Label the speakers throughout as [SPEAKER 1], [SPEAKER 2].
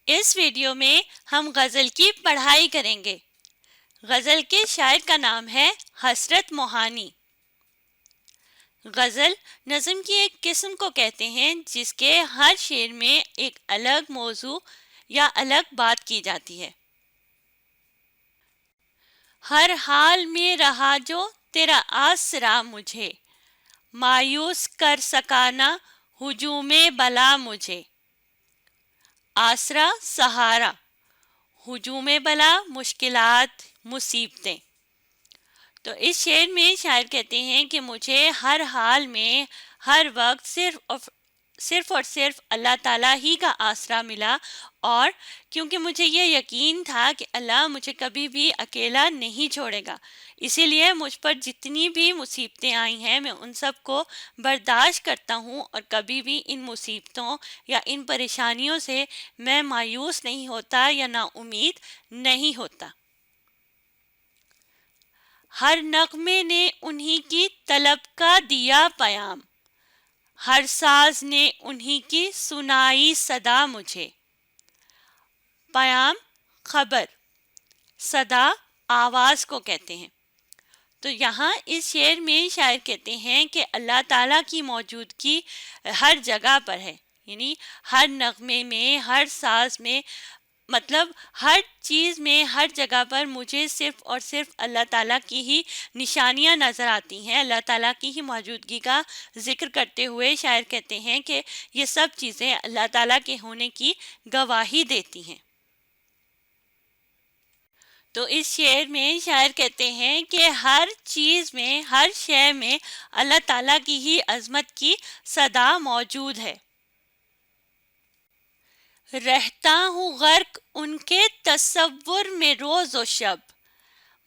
[SPEAKER 1] اس video میں ہم غزل کی پڑھائی کریں گے۔ غزل کے شاعر کا نام ہے حسرت موہانی۔ غزل نظم کی ایک قسم کو کہتے ہیں جس کے ہر شعر میں ایک الگ موضوع یا الگ بات کی جاتی ہے۔ ہر حال میں رہا جو تیرا آسرا مجھے، مایوس کر سکا نہ ہجوم بلا مجھے۔ آسرا سہارا، ہجوم بلا مشکلات مصیبتیں۔ تو اس شعر میں شاعر کہتے ہیں کہ مجھے ہر حال میں ہر وقت صرف اور صرف اللہ تعالیٰ ہی کا آسرا ملا، اور کیونکہ مجھے یہ یقین تھا کہ اللہ مجھے کبھی بھی اکیلا نہیں چھوڑے گا، اسی لیے مجھ پر جتنی بھی مصیبتیں آئی ہیں میں ان سب کو برداشت کرتا ہوں، اور کبھی بھی ان مصیبتوں یا ان پریشانیوں سے میں مایوس نہیں ہوتا یا نا امید نہیں ہوتا۔ ہر نغمے نے انہی کی طلب کا دیا پیام، ہر ساز نے انہی کی سنائی صدا مجھے۔ پیام خبر، صدا آواز کو کہتے ہیں۔ تو یہاں اس شعر میں شاعر کہتے ہیں کہ اللہ تعالیٰ کی موجودگی ہر جگہ پر ہے، یعنی ہر نغمے میں، ہر ساز میں، مطلب ہر چیز میں، ہر جگہ پر مجھے صرف اور صرف اللہ تعالیٰ کی ہی نشانیاں نظر آتی ہیں۔ اللہ تعالیٰ کی ہی موجودگی کا ذکر کرتے ہوئے شاعر کہتے ہیں کہ یہ سب چیزیں اللہ تعالیٰ کے ہونے کی گواہی دیتی ہیں۔ تو اس شعر میں شاعر کہتے ہیں کہ ہر چیز میں، ہر شے میں اللہ تعالیٰ کی ہی عظمت کی صدا موجود ہے۔ رہتا ہوں غرق ان کے تصور میں روز و شب،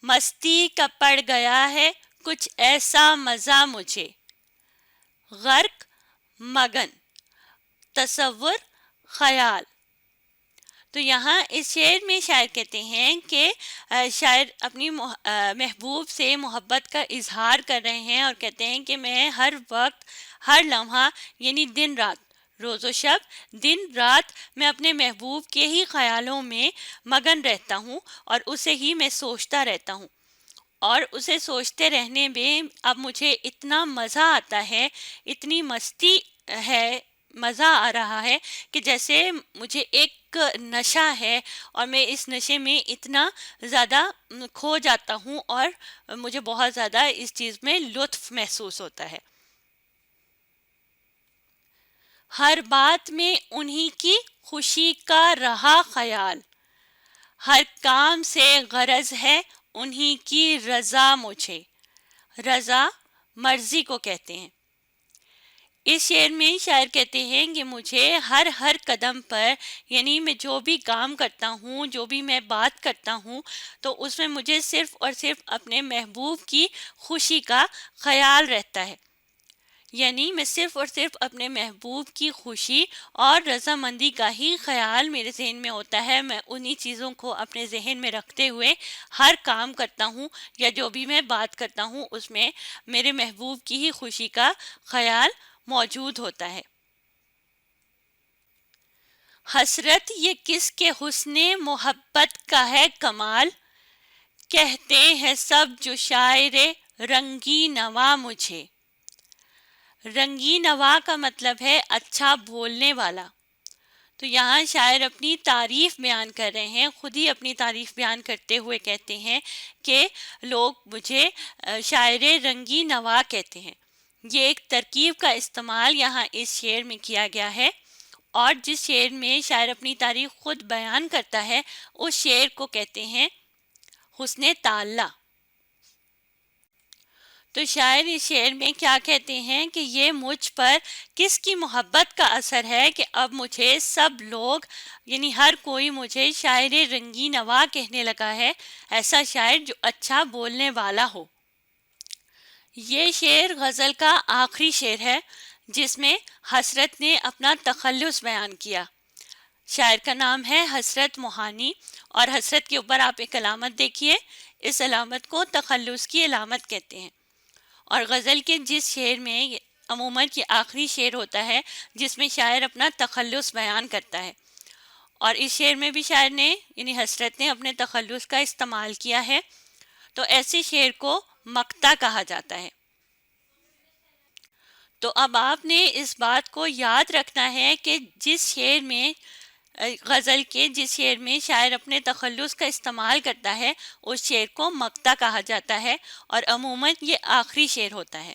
[SPEAKER 1] مستی کا پڑ گیا ہے کچھ ایسا مزہ مجھے۔ غرق، مگن، تصور، خیال۔ تو یہاں اس شعر میں شاعر کہتے ہیں کہ شاعر اپنی محبوب سے محبت کا اظہار کر رہے ہیں، اور کہتے ہیں کہ میں ہر وقت، ہر لمحہ، یعنی دن رات، روز و شب، دن رات میں اپنے محبوب کے ہی خیالوں میں مگن رہتا ہوں، اور اسے ہی میں سوچتا رہتا ہوں، اور اسے سوچتے رہنے میں اب مجھے اتنا مزہ آتا ہے، اتنی مستی ہے، مزہ آ رہا ہے کہ جیسے مجھے ایک نشہ ہے، اور میں اس نشے میں اتنا زیادہ کھو جاتا ہوں، اور مجھے بہت زیادہ اس چیز میں لطف محسوس ہوتا ہے۔ ہر بات میں انہی کی خوشی کا رہا خیال، ہر کام سے غرض ہے انہی کی رضا مجھے۔ رضا مرضی کو کہتے ہیں۔ اس شعر میں شاعر کہتے ہیں کہ مجھے ہر قدم پر، یعنی میں جو بھی کام کرتا ہوں، جو بھی میں بات کرتا ہوں، تو اس میں مجھے صرف اور صرف اپنے محبوب کی خوشی کا خیال رہتا ہے، یعنی میں صرف اور صرف اپنے محبوب کی خوشی اور رضامندی کا ہی خیال میرے ذہن میں ہوتا ہے۔ میں انہی چیزوں کو اپنے ذہن میں رکھتے ہوئے ہر کام کرتا ہوں، یا جو بھی میں بات کرتا ہوں اس میں میرے محبوب کی ہی خوشی کا خیال موجود ہوتا ہے۔ حسرت یہ کس کے حسن محبت کا ہے کمال، کہتے ہیں سب جو شاعر رنگی نوا مجھے۔ رنگی نوا کا مطلب ہے اچھا بولنے والا۔ تو یہاں شاعر اپنی تعریف بیان کر رہے ہیں، خود ہی اپنی تعریف بیان کرتے ہوئے کہتے ہیں کہ لوگ مجھے شاعر رنگی نوا کہتے ہیں۔ یہ ایک ترکیب کا استعمال یہاں اس شعر میں کیا گیا ہے، اور جس شعر میں شاعر اپنی تعریف خود بیان کرتا ہے اس شعر کو کہتے ہیں حسن تعلیٰ۔ تو شاعر اس شعر میں کیا کہتے ہیں کہ یہ مجھ پر کس کی محبت کا اثر ہے کہ اب مجھے سب لوگ، یعنی ہر کوئی مجھے شاعر رنگی نوا کہنے لگا ہے، ایسا شاعر جو اچھا بولنے والا ہو۔ یہ شعر غزل کا آخری شعر ہے جس میں حسرت نے اپنا تخلص بیان کیا۔ شاعر کا نام ہے حسرت موہانی، اور حسرت کے اوپر آپ ایک علامت دیکھیے، اس علامت کو تخلص کی علامت کہتے ہیں۔ اور غزل کے جس شعر میں عموماً یہ آخری شعر ہوتا ہے جس میں شاعر اپنا تخلص بیان کرتا ہے، اور اس شعر میں بھی شاعر نے یعنی حسرت نے اپنے تخلص کا استعمال کیا ہے، تو ایسے شعر کو مقطع کہا جاتا ہے۔ تو اب آپ نے اس بات کو یاد رکھنا ہے کہ جس شعر میں غزل کے جس شعر میں شاعر اپنے تخلص کا استعمال کرتا ہے اس شعر کو مقطع کہا جاتا ہے، اور عموماً یہ آخری شعر ہوتا ہے۔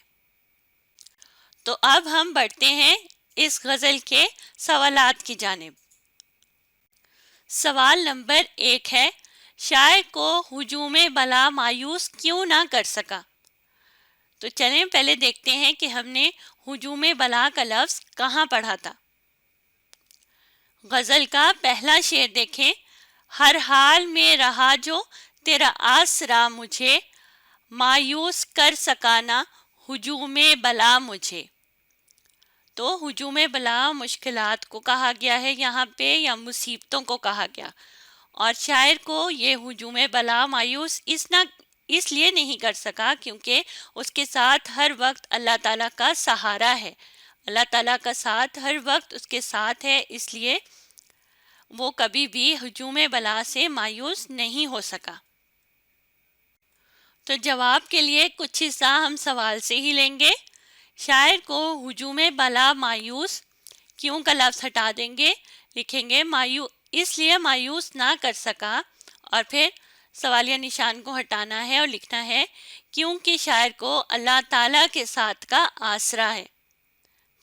[SPEAKER 1] تو اب ہم بڑھتے ہیں اس غزل کے سوالات کی جانب۔ سوال نمبر 1 ہے، شاعر کو ہجوم بلا مایوس کیوں نہ کر سکا؟ تو چلیں پہلے دیکھتے ہیں کہ ہم نے ہجوم بلا کا لفظ کہاں پڑھا تھا۔ غزل کا پہلا شعر دیکھیں، ہر حال میں رہا جو تیرا آسرا مجھے، مایوس کر سکانا ہجوم بلا مجھے۔ تو ہجوم بلا مشکلات کو کہا گیا ہے یہاں پہ، یا مصیبتوں کو کہا گیا، اور شاعر کو یہ ہجوم بلا مایوس اس لیے نہیں کر سکا کیونکہ اس کے ساتھ ہر وقت اللہ تعالیٰ کا سہارا ہے، اللہ تعالیٰ کا ساتھ ہر وقت اس کے ساتھ ہے، اس لیے وہ کبھی بھی ہجوم بلا سے مایوس نہیں ہو سکا۔ تو جواب کے لیے کچھ حصہ ہم سوال سے ہی لیں گے۔ شاعر کو ہجوم بلا مایوس کیوں کا لفظ ہٹا دیں گے، لکھیں گے اس لیے مایوس نہ کر سکا، اور پھر سوالیہ نشان کو ہٹانا ہے اور لکھنا ہے کیونکہ شاعر کو اللہ تعالیٰ کے ساتھ کا آسرا ہے۔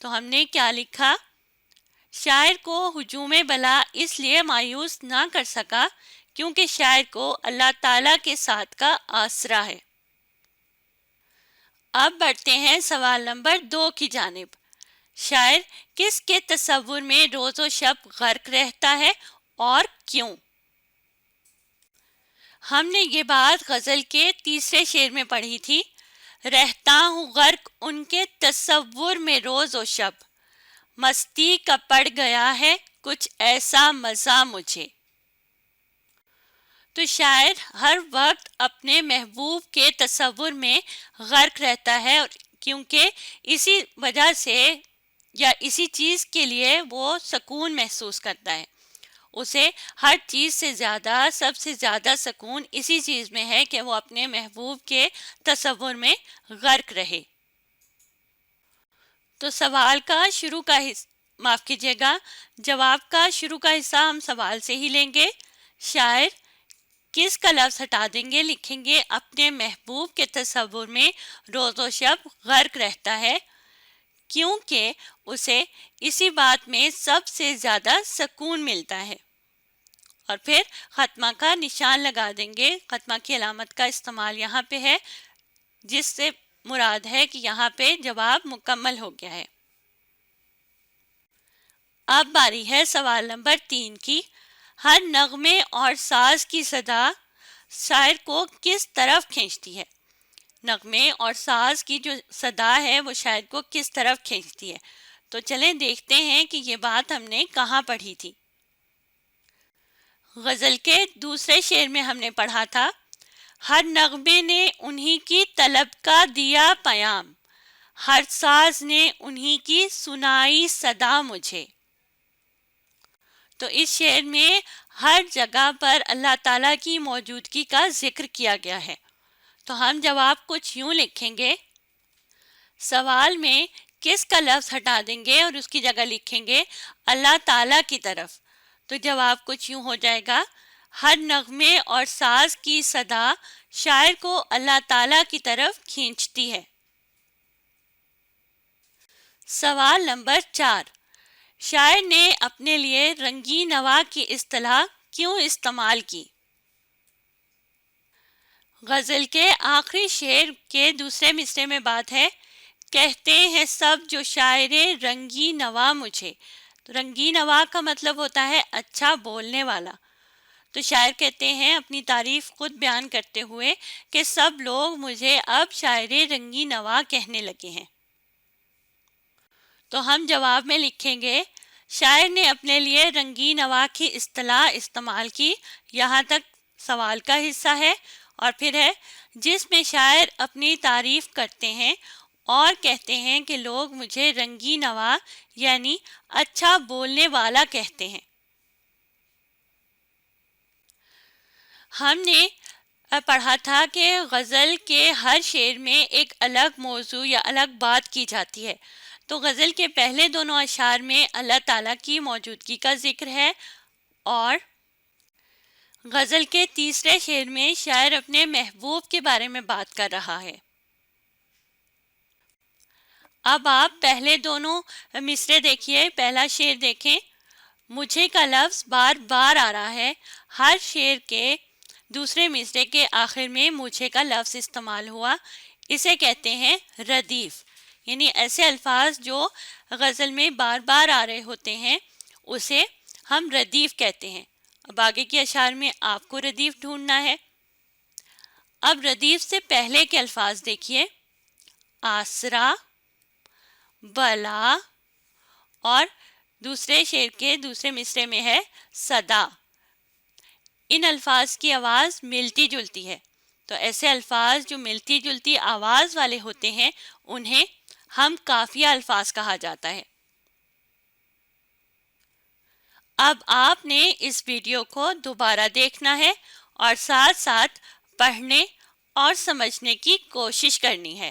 [SPEAKER 1] تو ہم نے کیا لکھا؟ شاعر کو ہجوم بلا اس لیے مایوس نہ کر سکا کیونکہ شاعر کو اللہ تعالیٰ کے ساتھ کا آسرا ہے۔ اب بڑھتے ہیں سوال نمبر 2 کی جانب۔ شاعر کس کے تصور میں روز و شب غرق رہتا ہے اور کیوں؟ ہم نے یہ بات غزل کے تیسرے شعر میں پڑھی تھی، رہتا ہوں غرق ان کے تصور میں روز و شب، مستی کا پڑ گیا ہے کچھ ایسا مزہ مجھے۔ تو شاعر ہر وقت اپنے محبوب کے تصور میں غرق رہتا ہے، کیونکہ اسی وجہ سے یا اسی چیز کے لیے وہ سکون محسوس کرتا ہے۔ اسے ہر چیز سے زیادہ، سب سے زیادہ سکون اسی چیز میں ہے کہ وہ اپنے محبوب کے تصور میں غرق رہے۔ تو سوال کا شروع کا معاف کیجیے گا، جواب کا شروع کا حصہ ہم سوال سے ہی لیں گے۔ شاعر کس کا لفظ ہٹا دیں گے، لکھیں گے اپنے محبوب کے تصور میں روز و شب غرق رہتا ہے کیونکہ اسے اسی بات میں سب سے زیادہ سکون ملتا ہے، اور پھر ختمہ کا نشان لگا دیں گے۔ ختمہ کی علامت کا استعمال یہاں پہ ہے، جس سے مراد ہے کہ یہاں پہ جواب مکمل ہو گیا ہے۔ اب باری ہے سوال نمبر 3 کی۔ ہر نغمے اور ساز کی صدا شاعر کو کس طرف کھینچتی ہے؟ نغمے اور ساز کی جو صدا ہے وہ شاعر کو کس طرف کھینچتی ہے؟ تو چلیں دیکھتے ہیں کہ یہ بات ہم نے کہاں پڑھی تھی۔ غزل کے دوسرے شعر میں ہم نے پڑھا تھا، ہر نغمے نے انہی کی طلب کا دیا پیام، ہر ساز نے انہی کی سنائی صدا مجھے۔ تو اس شعر میں ہر جگہ پر اللہ تعالیٰ کی موجودگی کا ذکر کیا گیا ہے۔ تو ہم جواب کچھ یوں لکھیں گے، سوال میں کس کا لفظ ہٹا دیں گے اور اس کی جگہ لکھیں گے اللہ تعالیٰ کی طرف۔ تو جواب کچھ یوں ہو جائے گا، ہر نغمے اور ساز کی صدا شاعر کو اللہ تعالیٰ کی طرف کھینچتی ہے۔ سوال نمبر 4، شاعر نے اپنے لیے رنگی نوا کی اصطلاح کیوں استعمال کی؟ غزل کے آخری شعر کے دوسرے مصرعے میں بات ہے، کہتے ہیں سب جو شاعر رنگی نوا مجھے۔ رنگی نوا کا مطلب ہوتا ہے اچھا بولنے والا۔ تو شاعر کہتے ہیں اپنی تعریف خود بیان کرتے ہوئے کہ سب لوگ مجھے اب شاعر رنگی نوا کہنے لگے ہیں۔ تو ہم جواب میں لکھیں گے، شاعر نے اپنے لیے رنگی نوا کی اصطلاح استعمال کی، یہاں تک سوال کا حصہ ہے، اور پھر ہے جس میں شاعر اپنی تعریف کرتے ہیں اور کہتے ہیں کہ لوگ مجھے رنگی نوا یعنی اچھا بولنے والا کہتے ہیں۔ ہم نے پڑھا تھا کہ غزل کے ہر شعر میں ایک الگ موضوع یا الگ بات کی جاتی ہے. تو غزل کے پہلے دونوں اشعار میں اللہ تعالیٰ کی موجودگی کا ذکر ہے، اور غزل کے تیسرے شعر میں شاعر اپنے محبوب کے بارے میں بات کر رہا ہے. اب آپ پہلے دونوں مصرے دیکھیے. پہلا شعر دیکھیں. مجھے کا لفظ بار بار آ رہا ہے. ہر شعر کے دوسرے مصرے کے آخر میں مجھے کا لفظ استعمال ہوا. اسے کہتے ہیں ردیف، یعنی ایسے الفاظ جو غزل میں بار بار آ رہے ہوتے ہیں اسے ہم ردیف کہتے ہیں. اب آگے کے اشعار میں آپ کو ردیف ڈھونڈنا ہے. اب ردیف سے پہلے کے الفاظ دیکھیے. آسرا، بلا، اور دوسرے شعر کے دوسرے مصرے میں ہے صدا. ان الفاظ کی آواز ملتی جلتی ہے. تو ایسے الفاظ جو ملتی جلتی آواز والے ہوتے ہیں انہیں ہم قافیہ الفاظ کہا جاتا ہے. اب آپ نے اس ویڈیو کو دوبارہ دیکھنا ہے اور ساتھ ساتھ پڑھنے اور سمجھنے کی کوشش کرنی ہے.